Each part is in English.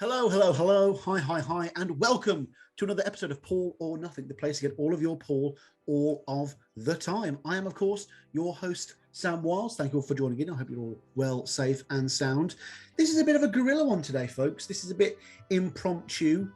Hello, hello, hello, hi, and welcome to another episode of Paul or Nothing, the place to get all of your Paul all of the time. I am, of course, your host, Sam Wiles. Thank you all for joining in. I hope you're all well, safe, and sound. This is a bit of a guerrilla one today, folks. This is a bit impromptu.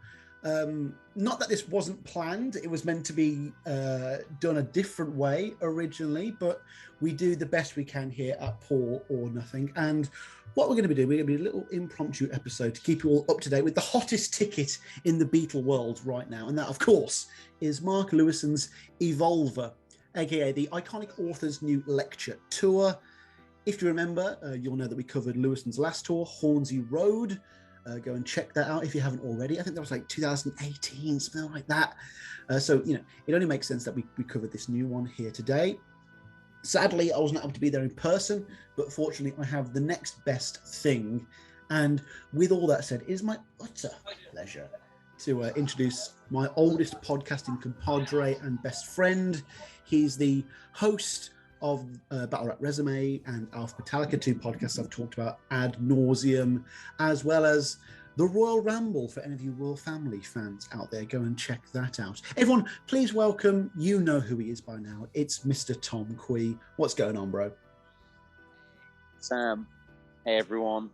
Not that this wasn't planned. It was meant to be done a different way originally, but we do the best we can here at Paul or Nothing. And what we're going to be doing, we're going to be a little impromptu episode to keep you all up to date with the hottest ticket in the Beatle world right now. And that, of course, is Mark Lewisohn's Evolver, aka the iconic author's new lecture tour. If you remember, you'll know that we covered Lewisohn's last tour, Hornsey Road. Go and check that out if you haven't already. I think that was like 2018, something like that. So, you know, it only makes sense that we covered this new one here today. Sadly, I wasn't able to be there in person, but fortunately, I have the next best thing. And with all that said, it is my utter pleasure to introduce my oldest podcasting compadre and best friend. He's the host of Battle Rap Resume and Alpha Metallica, two podcasts I've talked about ad nauseum, as well as The Royal Ramble for any of you Royal Family fans out there. Go and check that out. Everyone, please welcome, you know who he is by now. It's Mr. Tom Quee. What's going on, bro? Sam, hey everyone.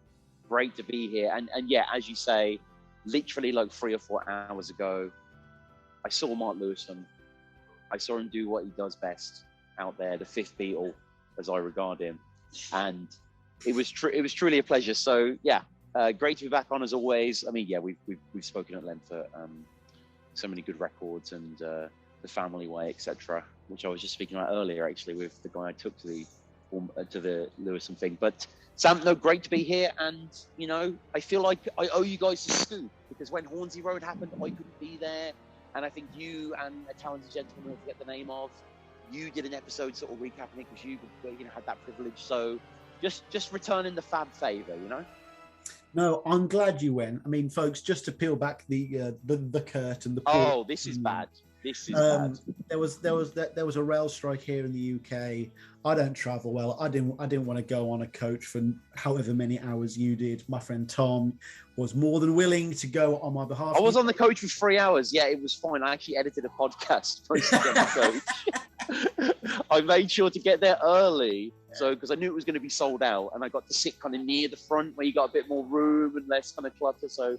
Great to be here. And yeah, as you say, literally like 3 or 4 hours ago, I saw Mark Lewisohn. I saw him do what he does best out there, the fifth Beatle, as I regard him. And it was truly a pleasure. So yeah, great to be back on as always. I mean, yeah, we've spoken at length for so many good records and The Family Way, etc., which I was just speaking about earlier, actually, with the guy I took to the Lewisohn thing. But Sam, no, great to be here, and you know, I feel like I owe you guys a scoop because when Hornsey Road happened, I couldn't be there, and I think you and a talented gentleman I forget the name of, you did an episode sort of recapping it because you had that privilege. So just returning the fab favor, you know. No, I'm glad you went. I mean, folks, just to peel back the curtain. Oh, this is bad. This is bad. There was a rail strike here in the UK. I don't travel well. I didn't want to go on a coach for however many hours you did. My friend Tom was more than willing to go on my behalf. I was on the coach for 3 hours. Yeah, it was fine. I actually edited a podcast for the coach. I made sure to get there early, so because I knew it was going to be sold out, and I got to sit kind of near the front where you got a bit more room and less kind of clutter. So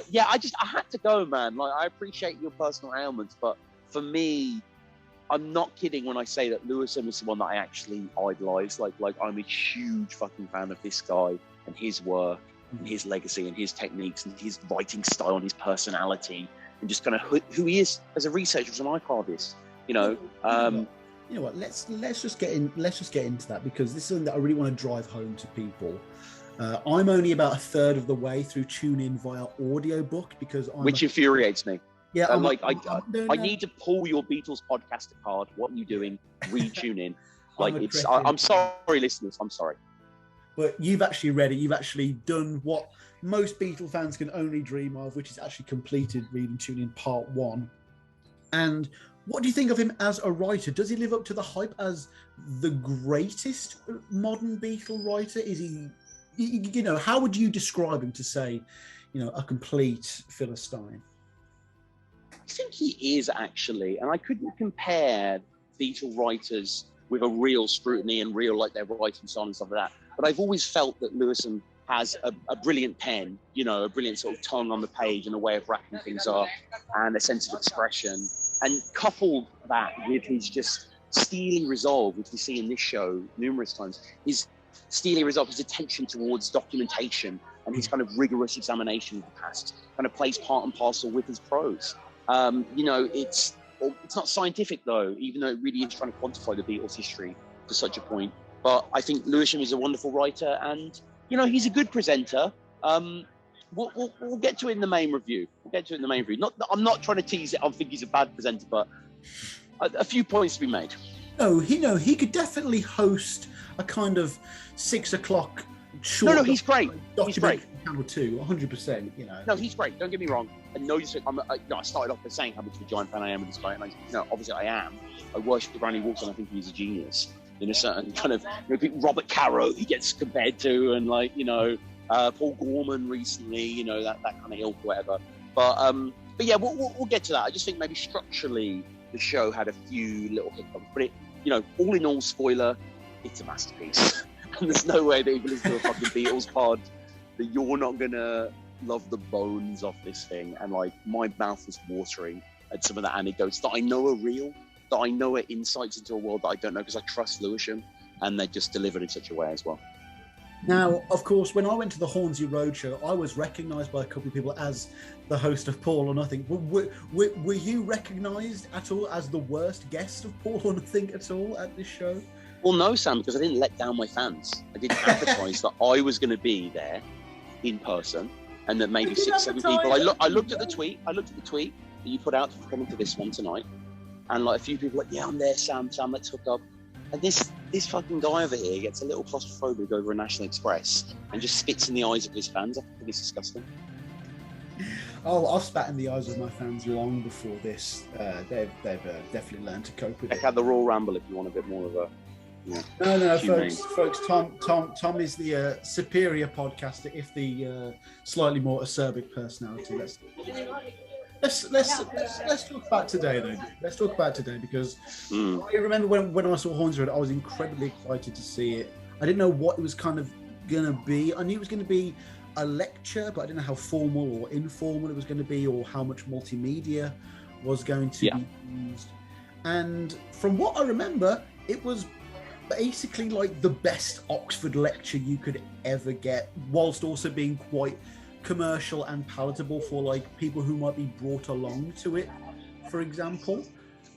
yeah, I had to go, man. Like, I appreciate your personal ailments, but for me, I'm not kidding when I say that Lewisohn is someone that I actually idolize. Like I'm a huge fucking fan of this guy and his work and his legacy and his techniques and his writing style and his personality and just kind of who he is as a researcher, as an archivist. You know. You know what? Let's just get into that, because this is something that I really want to drive home to people. I'm only about a third of the way through TuneIn via audiobook because which infuriates me. Yeah, I need to pull your Beatles podcast apart. What are you doing? Re-tune in. Like I'm sorry, listeners. I'm sorry. But you've actually read it. You've actually done what most Beatle fans can only dream of, which is actually completed reading TuneIn Part 1. And what do you think of him as a writer? Does he live up to the hype as the greatest modern Beatle writer? Is he, you know, how would you describe him to say, you know, a complete Philistine? I think he is actually, and I couldn't compare Beatle writers with a real scrutiny and real, like, their writing style and stuff like that. But I've always felt that Lewisohn has a brilliant pen, you know, a brilliant sort of tongue on the page and a way of wrapping things up and a sense of expression. And couple that with his just steely resolve, which we see in this show numerous times, his steely resolve, his attention towards documentation and his kind of rigorous examination of the past kind of plays part and parcel with his prose. You know, it's not scientific though, even though it really is trying to quantify the Beatles' history to such a point. But I think Lewisohn is a wonderful writer, and you know, he's a good presenter. We'll get to it in the main review. I'm not trying to tease it. I think he's a bad presenter, but a few points to be made. No, he could definitely host a kind of 6 o'clock short. No, he's great. He's great. Channel 2, 100%. You know. No, he's great. Don't get me wrong. And no, I started off by saying how much of a giant fan I am of this guy, and obviously I am. I worship the Randy Walton. I think he's a genius in a certain kind of, Robert Caro he gets compared to, and like, you know. Paul Gorman recently, you know, that kind of ilk or whatever. But yeah, we'll get to that. I just think maybe structurally the show had a few little hiccups, but it, you know, all in all, spoiler, it's a masterpiece. And there's no way that if you listen to a fucking Beatles pod that you're not gonna love the bones of this thing. And like, my mouth was watering at some of the anecdotes that I know are real, that I know are insights into a world that I don't know, because I trust Lewisohn, and they just delivered in such a way as well. Now, of course, when I went to the Hornsey Roadshow, I was recognised by a couple of people as the host of Paul or Nothing. Were you recognised at all as the worst guest of Paul or Nothing at all at this show? Well, no, Sam, because I didn't let down my fans. I didn't advertise that I was going to be there in person, and that maybe 6-7 people. I looked at the tweet. That you put out for coming to this one tonight, and like a few people were like, yeah, I'm there, Sam, let's hook up. And this fucking guy over here gets a little claustrophobic over a National Express and just spits in the eyes of his fans. I think it's disgusting. Oh, I've spat in the eyes of my fans long before this. They've definitely learned to cope with it. Check out the Royal Ramble if you want a bit more of a. No, folks. Tom is the superior podcaster, if the slightly more acerbic personality. Let's talk about today, though. Let's talk about today, because I remember when I saw Hornsey Road, I was incredibly excited to see it. I didn't know what it was kind of gonna be. I knew it was going to be a lecture, but I didn't know how formal or informal it was going to be, or how much multimedia was going to be used. And from what I remember, it was basically like the best Oxford lecture you could ever get, whilst also being quite commercial and palatable for like people who might be brought along to it. For example,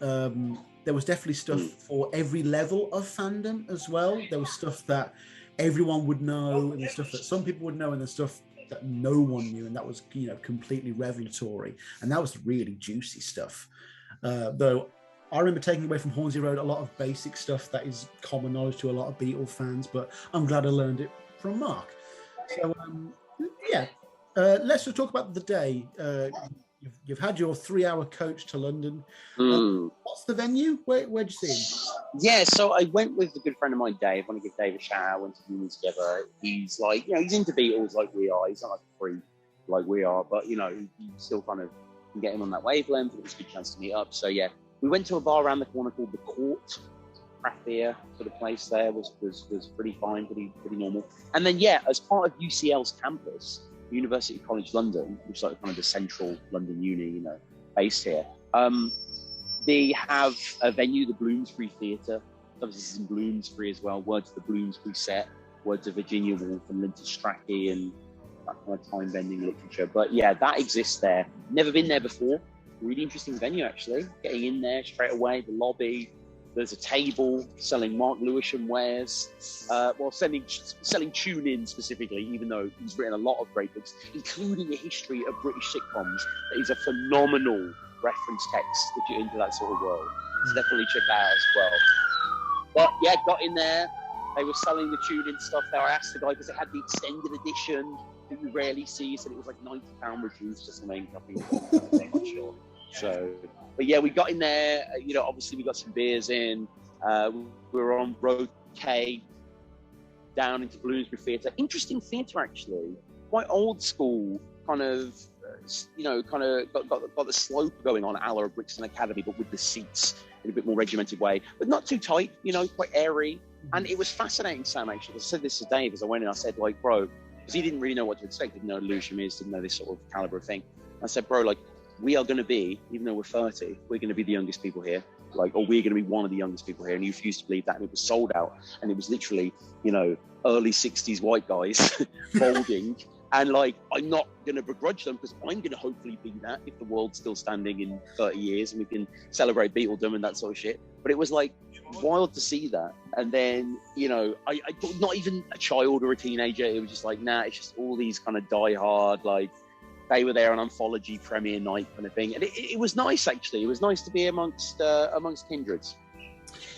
there was definitely stuff for every level of fandom as well. There was stuff that everyone would know, and the stuff that some people would know, and the stuff that no one knew, and that was, you know, completely revelatory, and that was really juicy stuff. Though I remember taking away from Hornsey Road a lot of basic stuff that is common knowledge to a lot of Beatle fans, but I'm glad I learned it from Mark. So let's just talk about the day. You've had your 3-hour coach to London. What's the venue? Where'd you see him? Yeah, so I went with a good friend of mine, Dave. I want to give Dave a shout out. Went to uni together. He's like, you know, he's into Beatles like we are. He's not like a freak like we are, but you know, you still kind of can get him on that wavelength. It was a good chance to meet up. So yeah, we went to a bar around the corner called The Court. Craft beer sort of place there was pretty fine, pretty normal. And then yeah, as part of UCL's campus, University College London, which is like kind of the central London uni, you know, based here. They have a venue, the Bloomsbury Theatre. Obviously, this is in Bloomsbury as well. Words of the Bloomsbury set, words of Virginia Woolf and Linton Strachey, and that kind of time-bending literature. But yeah, that exists there. Never been there before. Really interesting venue, actually. Getting in there straight away, the lobby. There's a table selling Mark Lewisohn wares, selling tune-in specifically, even though he's written a lot of great books, including a history of British sitcoms. That is a phenomenal reference text if you're into that sort of world. So definitely check that out as well. But yeah, got in there. They were selling the tune-in stuff there. I asked the guy, because it had the extended edition that you rarely see, so it was like £90 reduced or something. I think I'm not sure. So, but yeah, we got in there. You know, obviously we got some beers in. We were on Road K down into Bloomsbury Theatre. Interesting theatre, actually. Quite old school, kind of. You know, kind of got the slope going on, a la Brixton Academy, but with the seats in a bit more regimented way, but not too tight. You know, quite airy. And it was fascinating, Sam. Actually, I said this to Dave as I went in. I said, like, bro, because he didn't really know what to expect. Didn't know who Lewisohn is. Didn't know this sort of caliber of thing. I said, bro, like, we are going to be, even though we're 30, we're going to be the youngest people here, like, or we're going to be one of the youngest people here. And he refused to believe that, and it was sold out. And it was literally, you know, early 60s white guys folding. And like, I'm not going to begrudge them, because I'm going to hopefully be that if the world's still standing in 30 years and we can celebrate Beatledom and that sort of shit. But it was like wild to see that. And then, you know, I not even a child or a teenager. It was just like, nah, it's just all these kind of diehard, like, they were there on Anthology premiere night kind of thing. And it was nice, actually. It was nice to be amongst kindreds.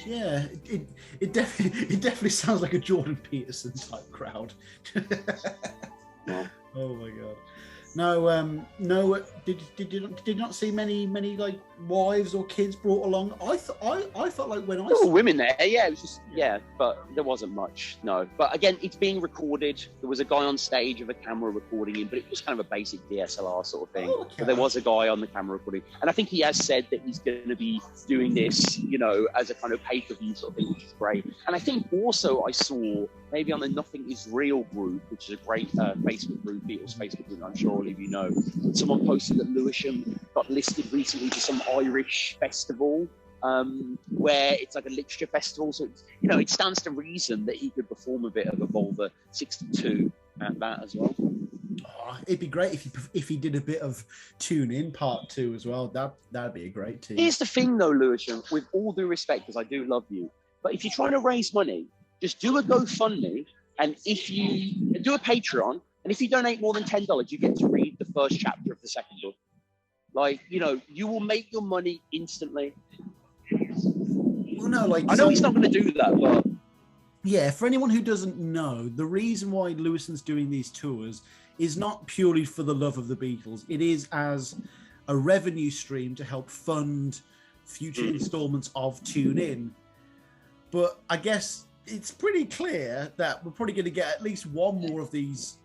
Yeah, it definitely sounds like a Jordan Peterson type crowd. Yeah. Oh my god. No. Did you not see many like wives or kids brought along? I felt like when I There saw were women there, yeah. It was just but there wasn't much, no. But again, it's being recorded. There was a guy on stage with a camera recording him, but it was kind of a basic DSLR sort of thing. Oh, okay. But there was a guy on the camera recording, and I think he has said that he's going to be doing this, as a kind of pay-per-view sort of thing, which is great. And I think also I saw maybe on the Nothing Is Real group, which is a great Facebook group, Beatles Facebook group, I'm sure all of you know. Someone posted that Lewisohn got listed recently for some Irish festival, where it's like a literature festival. So, it stands to reason that he could perform a bit of a Volva 62 at that as well. Oh, it'd be great if he did a bit of Tune In Part 2 as well. That'd be a great team. Here's the thing though, Lewisohn, with all due respect, because I do love you, but if you're trying to raise money, just do a GoFundMe, and if you do a Patreon, and if you donate more than $10, you get to read the first chapter of the second book. Like, you will make your money instantly. Well, no, I know he's not going to do that, but yeah, for anyone who doesn't know, the reason why Lewisohn's doing these tours is not purely for the love of the Beatles. It is as a revenue stream to help fund future installments of Tune In. But I guess it's pretty clear that we're probably going to get at least one more of these,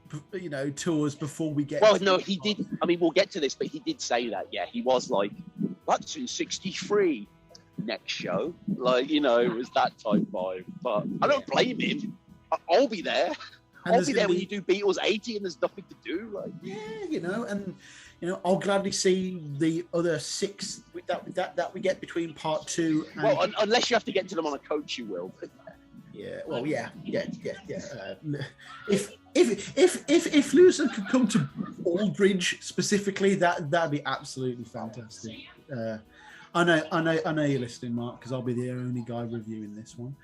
tours before we get. Well, no, he did. I mean, we'll get to this, but he did say that. Yeah, he was like, "That's in '63." Next show, it was that type vibe. But I don't blame him. I'll be there. I'll be there when you do Beatles 80 and there's nothing to do. I'll gladly see the other 6 that we get between Part 2. And... Well, unless you have to get to them on a coach, you will. Yeah. Well, yeah. If Lewisohn could come to Aldridge specifically, that'd be absolutely fantastic. I know you're listening, Mark, because I'll be the only guy reviewing this one.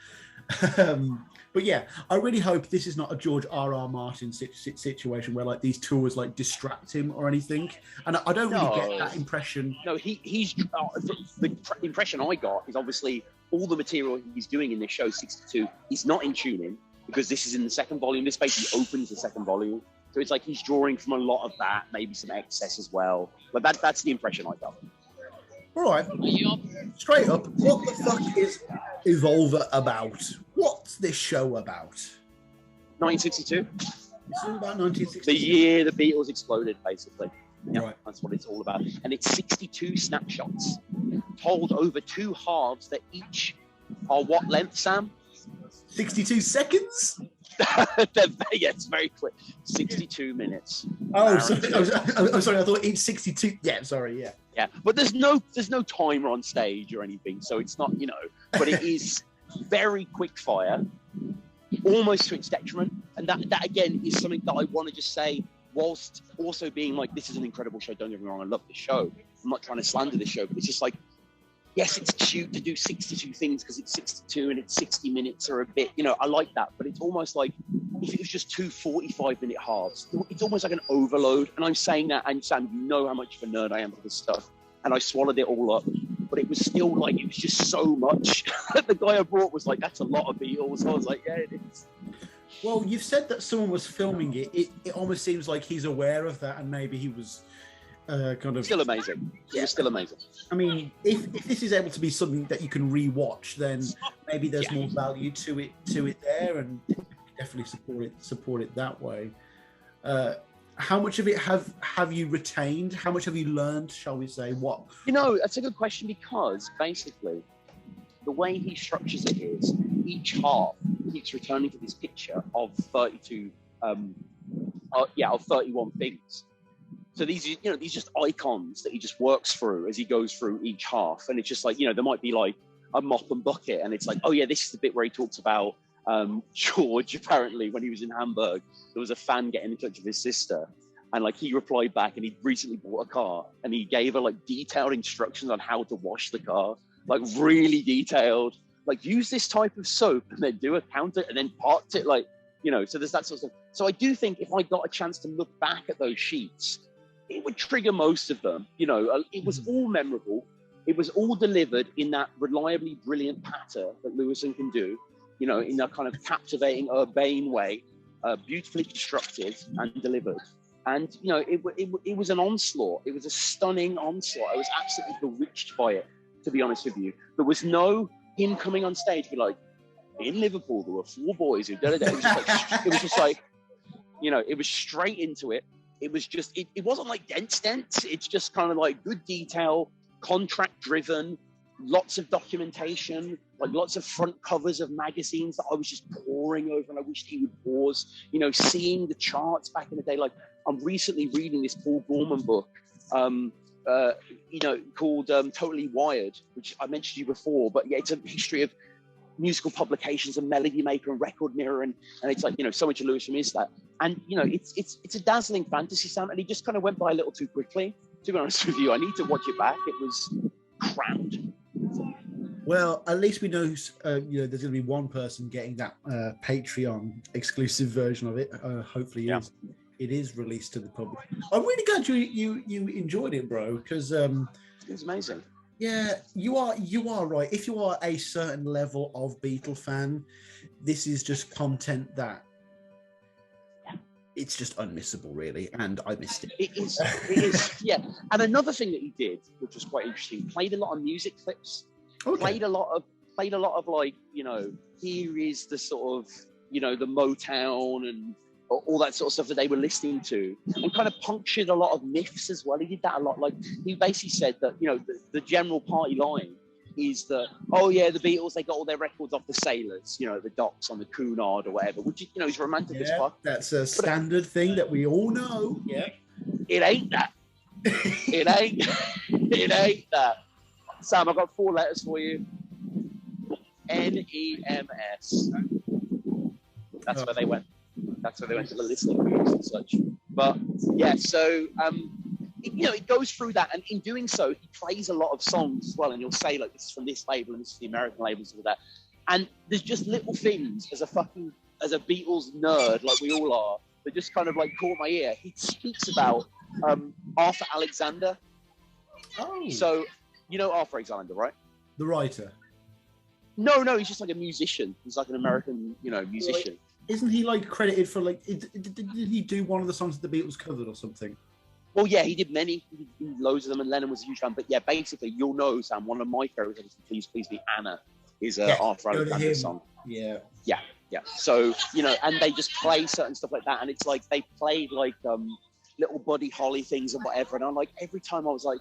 But yeah, I really hope this is not a George R.R. Martin situation where like these tours like distract him or anything. And I don't really get that impression. No, he's the impression I got is obviously all the material he's doing in this show 62 is not in tuning because this is in the second volume. This basically opens the second volume. So it's like he's drawing from a lot of that, maybe some excess as well. But that's the impression I got. All right, straight up, what the fuck is Evolver about? What's this show about? 1962. It's all about 1962. The year the Beatles exploded, basically. Yeah, right. That's what it's all about. And it's 62 snapshots told over 2 halves that each are what length, Sam? 62 seconds? Yeah, it's very quick. 62 minutes. Oh, sorry. I'm sorry. I thought each 62. Yeah, sorry. Yeah. Yeah, but there's no timer on stage or anything, so it's not, but it is very quick fire, almost to its detriment. And that again is something that I want to just say, whilst also being like, this is an incredible show. Don't get me wrong, I love this show. I'm not trying to slander this show, but it's just like, yes, it's cute to do 62 things because it's 62 and it's 60 minutes or a bit, I like that. But it's almost like if it was just 2 45-minute halves, it's almost like an overload. And I'm saying that, and Sam, you know how much of a nerd I am for this stuff. And I swallowed it all up. But it was still like, it was just so much. The guy I brought was like, that's a lot of Beatles. I was like, yeah, it is. Well, you've said that someone was filming it. It almost seems like he's aware of that and maybe he was... still amazing. Yeah, still amazing. I mean, if this is able to be something that you can re-watch, then maybe there's more value to it there, and definitely support it that way. How much of it have you retained? How much have you learned? Shall we say what? That's a good question because basically, the way he structures it is each half keeps returning to this picture of 32, of 31 things. So these are just icons that he just works through as he goes through each half. And it's just like, there might be like a mop and bucket. And it's like, oh yeah, this is the bit where he talks about George, apparently, when he was in Hamburg, there was a fan getting in touch with his sister. And like he replied back and he'd recently bought a car and he gave her like detailed instructions on how to wash the car, like really detailed, like use this type of soap and then do a counter and then part it, like, so there's that sort of stuff. So I do think if I got a chance to look back at those sheets, it would trigger most of them. It was all memorable. It was all delivered in that reliably brilliant patter that Lewisohn can do, in that kind of captivating, urbane way, beautifully constructed and delivered. And, you know, it was an onslaught. It was a stunning onslaught. I was absolutely bewitched by it, to be honest with you. There was no him coming on stage, be like, in Liverpool, there were 4 boys who did it. It was just like, you know, it was straight into it. It was just, it wasn't like dense. It's just kind of like good detail, contract driven, lots of documentation, like lots of front covers of magazines that I was just poring over, and I wished he would pause, you know, seeing the charts back in the day. Like, I'm recently reading this Paul Gorman book, you know, called Totally Wired, which I mentioned to you before, but yeah, it's a history of musical publications and Melody Maker and Record Mirror, and it's like, you know, so much of Lewisohn is that. And, you know, it's a dazzling fantasy sound, and he just kind of went by a little too quickly, to be honest with you. I need to watch it back. It was crammed. Well, at least we know, you know, there's going to be one person getting that Patreon exclusive version of it. Hopefully, it is released to the public. I'm really glad you enjoyed it, bro, because it was amazing. Yeah, you are right. If you are a certain level of Beatle fan, this is just content that it's just unmissable, really, and I missed it. It is, yeah. And another thing that he did, which was quite interesting, played a lot of music clips. Okay. Played a lot of like, you know, here is the sort of, you know, the Motown and all that sort of stuff that they were listening to, and kind of punctured a lot of myths as well. He did that a lot. Like, he basically said that, you know, the general party line is that, oh yeah, the Beatles, they got all their records off the sailors, you know, the docks on the Cunard or whatever, which, you know, is romantic as fuck. That's a standard thing that we all know. Yeah. It ain't that. It ain't that. Sam, I've got 4 letters for you. NEMS. That's where they went. That's where they went to the listening groups and such. But yeah, so you know, it goes through that, and in doing so, he plays a lot of songs as well. And you'll say, like, this is from this label and this is the American label and stuff like that. And there's just little things as a Beatles nerd, like we all are, that just kind of like caught my ear. He speaks about Arthur Alexander. Oh. So you know Arthur Alexander, right? The writer. No, he's just like a musician. He's like an American, you know, musician. Like, isn't he like credited for like? Did he do one of the songs that the Beatles covered or something? Well, yeah, he did many. He did loads of them, and Lennon was a huge fan. But yeah, basically, you'll know, Sam. One of my favorites is "Please, Please Be Anna" is Arthur Alexander song. Yeah. So, you know, and they just play certain stuff like that, and it's like they played like little Buddy Holly things and whatever. And I'm like, every time I was like,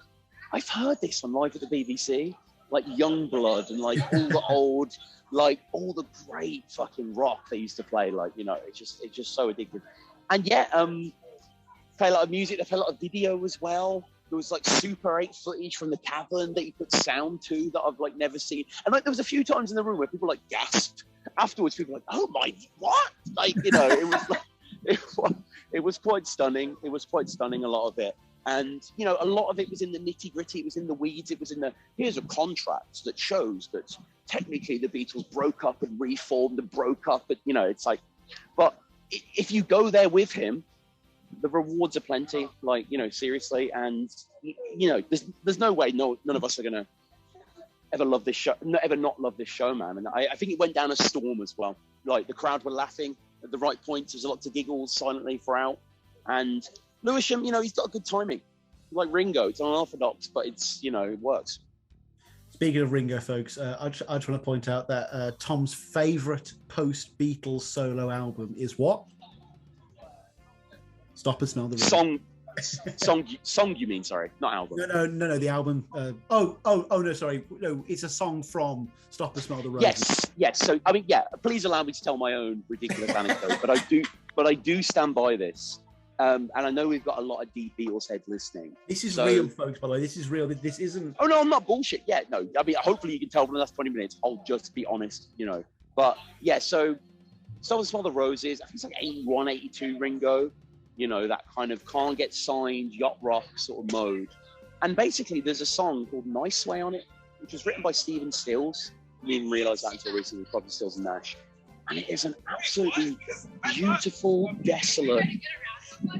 I've heard this on Live at the BBC, like Youngblood and like all the old, like all the great fucking rock they used to play. Like, you know, it's just so addictive. And yeah, play a lot of music. They play a lot of video as well. There was like Super 8 footage from the Cavern that you put sound to that I've like never seen. And like there was a few times in the room where people like gasped. Afterwards, people were like, "Oh my, what?" Like, you know, it was like, it was quite stunning. It was quite stunning, a lot of it. And, you know, a lot of it was in the nitty gritty. It was in the weeds. It was in the, here's a contract that shows that technically the Beatles broke up and reformed and broke up. But, you know, it's like, but if you go there with him, the rewards are plenty, like, you know, seriously. And, you know, there's no way none of us are going to ever love this show, ever not love this show, man. And I think it went down a storm as well. Like, the crowd were laughing at the right points. There was a lot of giggles silently throughout. And Lewisohn, you know, he's got good timing. Like Ringo, it's unorthodox, but it's, you know, it works. Speaking of Ringo, folks, I just want to point out that Tom's favourite post-Beatles solo album is what? Stop and Smell the Rain. Song, you mean? Sorry, not album. No, the album. No, sorry. No, it's a song from Stop and Smell the Rain. Yes. So, I mean, yeah, please allow me to tell my own ridiculous anecdote, but I do stand by this. And I know we've got a lot of deep Beatles heads listening. This is real, folks, by the way. This is real. This isn't... Oh, no, I'm not bullshit. Yeah, no. I mean, hopefully you can tell from the last 20 minutes. I'll just be honest, you know. But, yeah, so Stop and Smell the Roses, I think it's like 81, 82 Ringo. You know, that kind of can't get signed, yacht rock sort of mode. And basically, there's a song called Nice Way on it, which was written by Stephen Stills. I didn't realise that until recently, probably Stills and Nash. And it is an absolutely beautiful, desolate,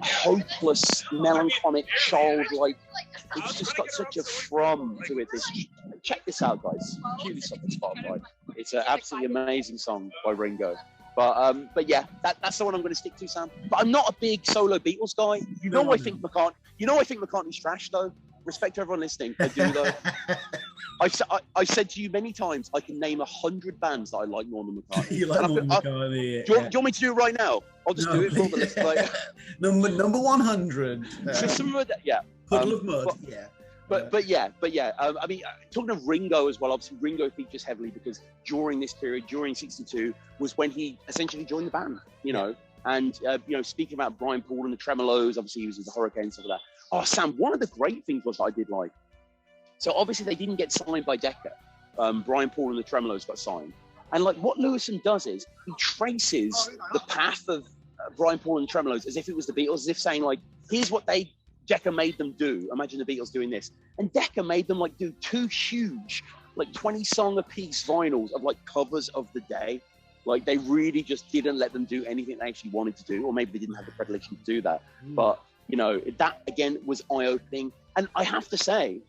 hopeless, melancholic, childlike. It's just got such a thrum to it. Check this out, guys. Cue this up on Spotify. It's an absolutely amazing song by Ringo. But yeah, that's the one I'm going to stick to, Sam. But I'm not a big solo Beatles guy. I think McCartney's trash, though. Respect to everyone listening. I do, though. I've said to you many times, I can name 100 bands that I like more than McCartney. You like more than McCartney. Do you want me to do it right now? I'll just do it for all the list. Like, number 100. Yeah. Puddle of Mud. But yeah. I mean, talking of Ringo as well, obviously Ringo features heavily because during this period, during '62, was when he essentially joined the band, you know. And, speaking about Brian Paul and the Tremolos, obviously he was in the Hurricanes, stuff like that. Oh, Sam, one of the great things was that I did like. So obviously they didn't get signed by Decca. Brian Paul and the Tremolos got signed. And like what Lewisohn does is he traces the path of Brian Paul and the Tremolos as if it was the Beatles, as if saying like, here's what Decca made them do. Imagine the Beatles doing this. And Decca made them like do 2 huge, like 20 song a piece vinyls of like covers of the day. Like they really just didn't let them do anything they actually wanted to do, or maybe they didn't have the predilection to do that. But, that again was eye-opening. And I have to say,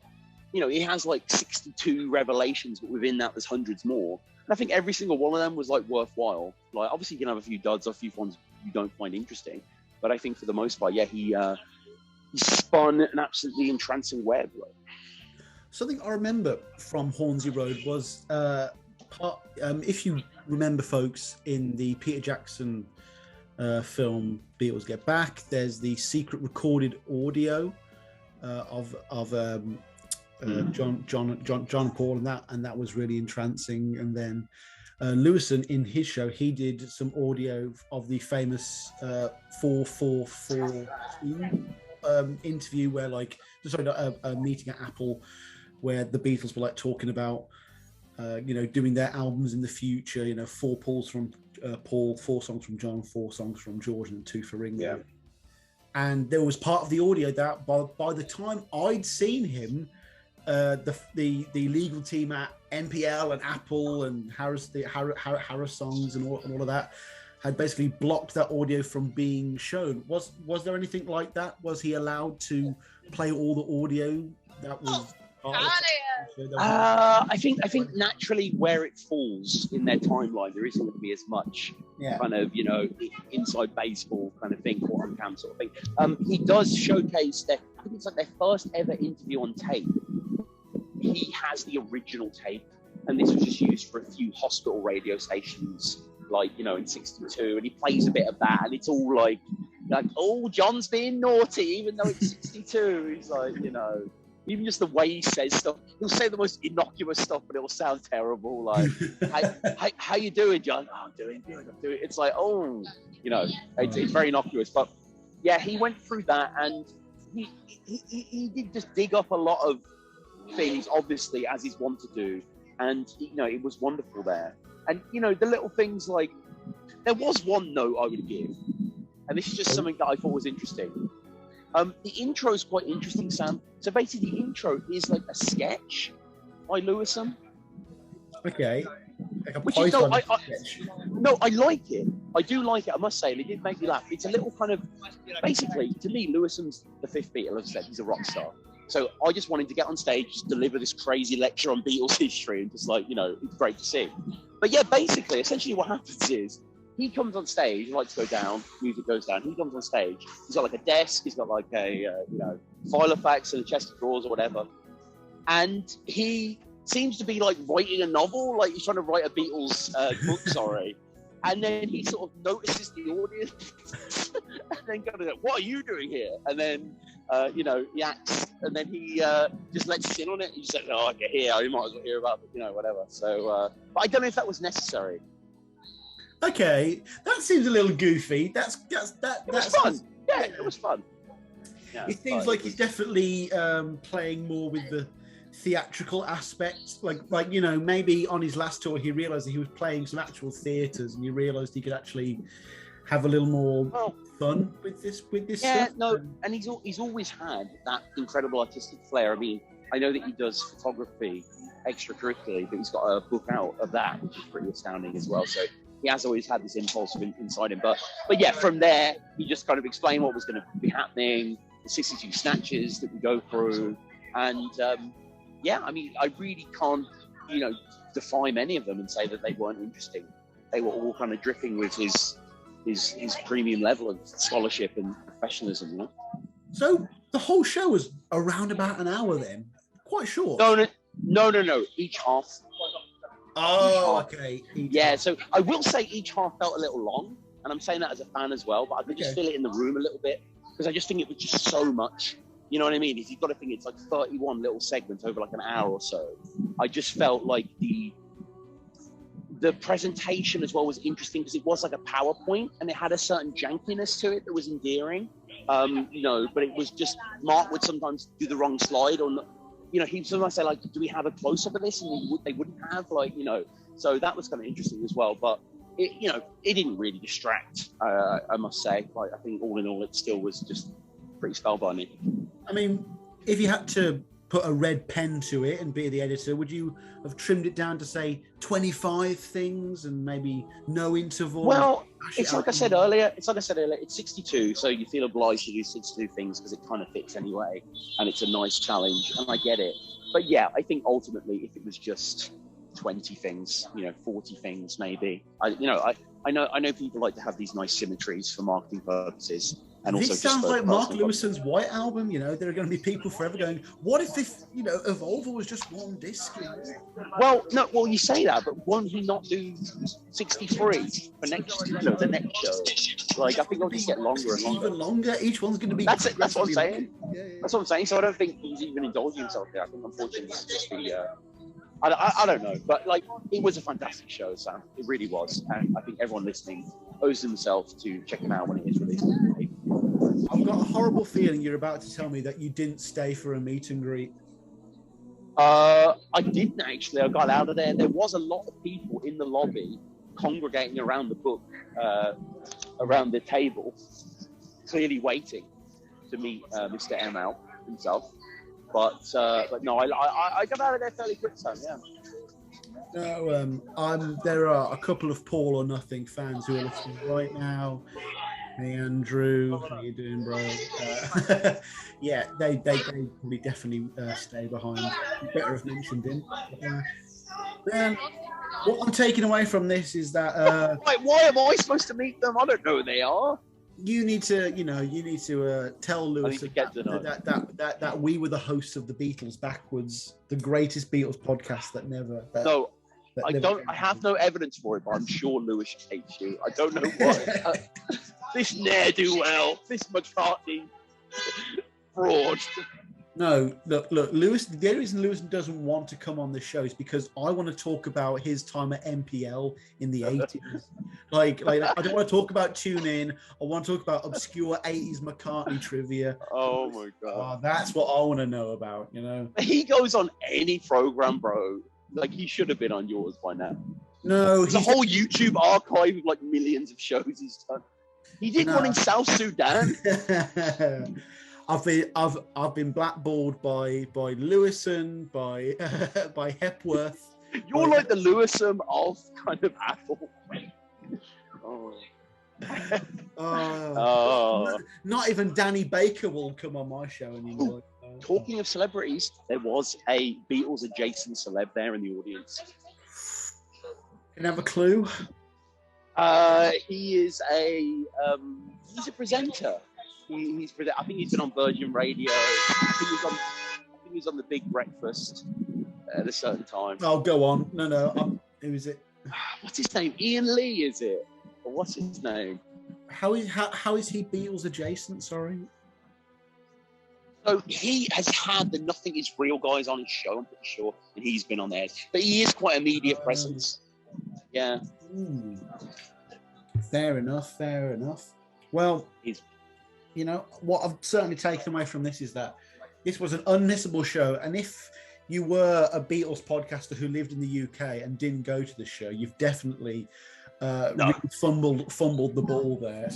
he has like 62 revelations, but within that there's hundreds more. And I think every single one of them was like worthwhile. Like obviously you can have a few duds or a few ones you don't find interesting. But I think for the most part, yeah, he spun an absolutely entrancing web. Something I remember from Hornsey Road was, if you remember, folks, in the Peter Jackson film Beatles Get Back, there's the secret recorded audio of John Paul, and that was really entrancing. And then Lewisohn, in his show, he did some audio of the famous 444 interview where a meeting at Apple where the Beatles were like talking about doing their albums in the future, 4 pulls from Paul, 4 songs from John, 4 songs from George, and 2 for Ringo. Yeah. And there was part of the audio that by the time I'd seen him, the legal team at NPL and Apple and Harris songs and all of that had basically blocked that audio from being shown. Was there anything like that? Was he allowed to play all the audio that was? I think naturally where it falls in their timeline, there isn't going to be as much kind of inside baseball kind of thing, quote unquote sort of thing. He does showcase I think it's like their first ever interview on tape. He has the original tape, and this was just used for a few hospital radio stations, like in '62, and he plays a bit of that, and it's all like oh, John's being naughty, even though it's '62. He's like, even just the way he says stuff, he'll say the most innocuous stuff, but it'll sound terrible. Like, how you doing, John? Oh, I'm doing good. I'm doing. It's like, oh, it's very innocuous. But yeah, he went through that, and he did just dig up a lot of things, obviously, as he's wont to do. And, it was wonderful there. And, the little things like, there was one note I would give, and this is just something that I thought was interesting. The intro is quite interesting, Sam. So basically, the intro is like a sketch by Lewisohn. Okay. Which is, I like it. I do like it, I must say, and it did make me laugh. It's a little kind of, basically, to me, Lewisohn's the 5th Beatle, as I said, he's a rock star. So I just wanted to get on stage, just deliver this crazy lecture on Beatles history, and just it's great to see. But yeah, basically, essentially what happens is, he comes on stage, he likes to go down, music goes down, he comes on stage, he's got like a desk, he's got like a, file of facts and a chest of drawers or whatever. And he seems to be like writing a novel, like he's trying to write a Beatles book, sorry. And then he sort of notices the audience and then goes, what are you doing here? And then, he acts, and then he just lets us in on it. He just says, oh, I get here, you might as well hear about it, whatever. So, but I don't know if that was necessary. Okay, that seems a little goofy. That's fun. Yeah, it was fun. Yeah, it seems like he's definitely playing more with the theatrical aspects. Like maybe on his last tour he realised that he was playing some actual theatres, and he realised he could actually have a little more fun with this. Yeah, stuff. No, and he's always had that incredible artistic flair. I mean, I know that he does photography extracurricularly, but he's got a book out of that, which is pretty astounding as well. So. He has always had this impulse inside him. But yeah, from there, he just kind of explained what was going to be happening, the 62 snatches that we go through. And I mean, I really can't, define any of them and say that they weren't interesting. they were all kind of dripping with his premium level of scholarship and professionalism. You know? So the whole show was around about an hour then, quite short. No. Each half. Oh, okay. So I will say each half felt a little long, and I'm saying that as a fan as well, but I could just feel it in the room a little bit, because I just think it was just so much. You know what I mean? If you've got to think it's like 31 little segments over like an hour or so, I just felt like the presentation as well was interesting, because it was like a PowerPoint and it had a certain jankiness to it that was endearing. But it was just, Mark would sometimes do the wrong slide, or not, he'd sometimes say like, do we have a close-up of this? And they wouldn't have, so that was kind of interesting as well. But it didn't really distract, I must say. Like, I think all in all, it still was just pretty spellbinding. I mean, if you had to put a red pen to it and be the editor, would you have trimmed it down to say 25 things and maybe no interval? Well, it's like I said earlier, it's 62, so you feel obliged to do 62 things because it kind of fits anyway, and it's a nice challenge, and I get it. But yeah, I think ultimately, if it was just 20 things, 40 things maybe, I know people like to have these nice symmetries for marketing purposes. And this also sounds like Mark Lewisohn's White Album. There are going to be people forever going, what if this, Evolver was just one disc? Well, you say that, but won't he not do 63 for the next show? Like, I think it'll just get longer and longer. Even longer? Each one's going to be... That's what I'm saying. Yeah. That's what I'm saying. So I don't think he's even indulging himself there. I think, unfortunately, it's just I don't know. But, it was a fantastic show, Sam. It really was. And I think everyone listening owes themselves to check him out when it is released. I've got a horrible feeling you're about to tell me that you didn't stay for a meet and greet. I didn't actually. I got out of there. There was a lot of people in the lobby congregating around the book, around the table, clearly waiting to meet Mr. M out himself. But no, I got out of there fairly quick time. Yeah. No, there are a couple of Paul or Nothing fans who are listening right now. Hey Andrew, how you doing, bro? Yeah, they probably definitely stay behind. You better have mentioned him. What I'm taking away from this is that why am I supposed to meet them? I don't know who they are. You need to tell Lewis that we were the hosts of the Beatles backwards, the greatest Beatles podcast that never. I have no evidence for it, but I'm sure Lewis hates you. I don't know why. This ne'er-do-well, this McCartney fraud. No, look, Lewis. The only reason Lewis doesn't want to come on the show is because I want to talk about his time at MPL in the 80s. Like I don't want to talk about Tune In. I want to talk about obscure 80s McCartney trivia. Oh my god, that's what I want to know about. He goes on any program, bro. Like, he should have been on yours by now. No, there's a whole YouTube archive of like millions of shows he's done. He did one in South Sudan. I've been blackballed by Lewisohn, by Hepworth. You're like the Lewisohn of kind of Apple. Not even Danny Baker will come on my show anymore. Talking of celebrities, there was a Beatles adjacent celeb there in the audience. Can I have a clue? He's a presenter. I think he's been on Virgin Radio. I think he's on the Big Breakfast at a certain time. Oh, go on. No. Who is it? What's his name? Ian Lee, is it? Or what's his name? How is he Beatles adjacent? Sorry. So he has had the Nothing Is Real guys on his show, I'm pretty sure, and he's been on theirs. But he is quite a media presence. Yeah. Fair enough. Well, what I've certainly taken away from this is that this was an unmissable show, and if you were a Beatles podcaster who lived in the UK and didn't go to the show, you've definitely really fumbled the ball there.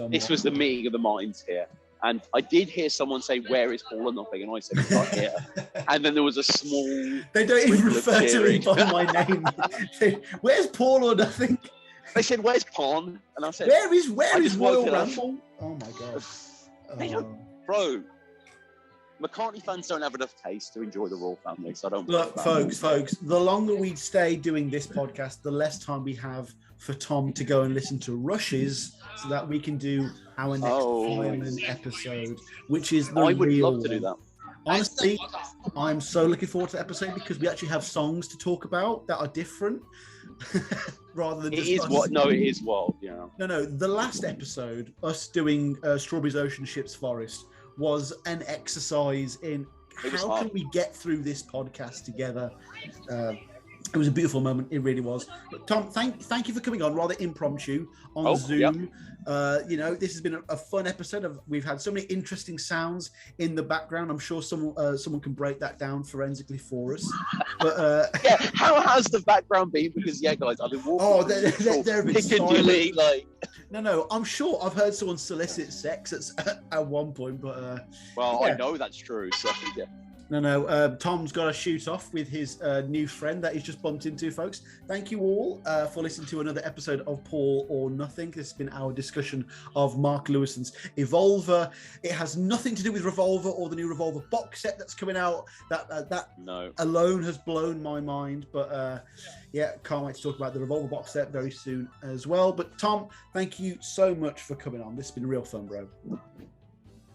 This was the meeting of the minds here. And I did hear someone say, "Where is Paul or Nothing?" And I said, "It's not here." And then there was a small... They don't even refer to me by my name. Where's Paul or Nothing? They said, "Where's Pon?" And I said, Where is Royal Rumble? Oh my god. They don't... Bro, McCartney fans don't have enough taste to enjoy the Royal Family, so I don't. Look, folks, the longer we stay doing this podcast, the less time we have for Tom to go and listen to Rushes, so that we can do our next fireman episode, which is the I would real love to do that. Honestly, I'm so looking forward to the episode because we actually have songs to talk about that are different. Rather than just it is wild, yeah. No, the last episode, us doing Strawberries, Ocean, Ships, Forest, was an exercise in how can we get through this podcast together. It was a beautiful moment. It really was. But Tom, thank you for coming on rather impromptu on Zoom. Yep. This has been a fun episode. We've had so many interesting sounds in the background. I'm sure someone can break that down forensically for us. But how has the background been? Because guys, I've been walking. Oh, they're Piccadilly, like. No. I'm sure I've heard someone solicit sex at one point, but. I know that's true. So yeah. No. Tom's got to shoot off with his new friend that he's just bumped into, folks. Thank you all for listening to another episode of Paul or Nothing. This has been our discussion of Mark Lewisohn's Evolver. It has nothing to do with Revolver or the new Revolver box set that's coming out. That alone has blown my mind. But can't wait to talk about the Revolver box set very soon as well. But Tom, thank you so much for coming on. This has been real fun, bro.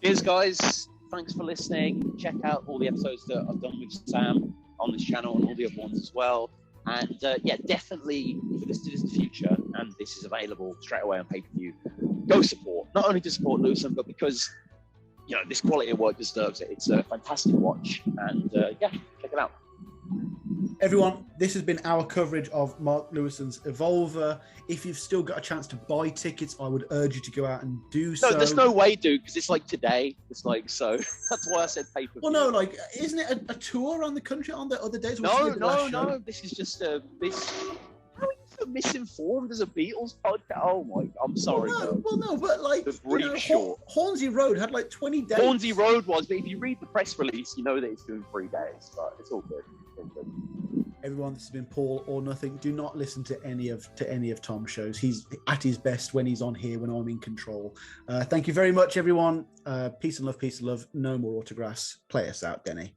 Cheers, guys. Thanks for listening. Check out all the episodes that I've done with Sam on this channel and all the other ones as well. And definitely, if you listen to this in the future and this is available straight away on pay-per-view, go support. Not only to support Lewisohn, but because this quality of work deserves it. It's a fantastic watch, and check it out. Everyone, this has been our coverage of Mark Lewisohn's Evolver. If you've still got a chance to buy tickets, I would urge you to go out and do so. No, there's no way, dude, because it's like today. It's like, so that's why I said pay-per-view. Well, no, like, isn't it a tour around the country on the other days? No. This is just how are you so misinformed as a Beatles podcast? Oh my, I'm sorry. But like, Hornsey Road had like 20 days. Hornsey Road was, but if you read the press release, you know that it's doing 3 days. But it's all good. Everyone, this has been Paul or Nothing. Do not listen to any of Tom's shows. He's at his best when he's on here, when I'm in control. Thank you very much, everyone. Peace and love. No more autographs. Play us out, Denny.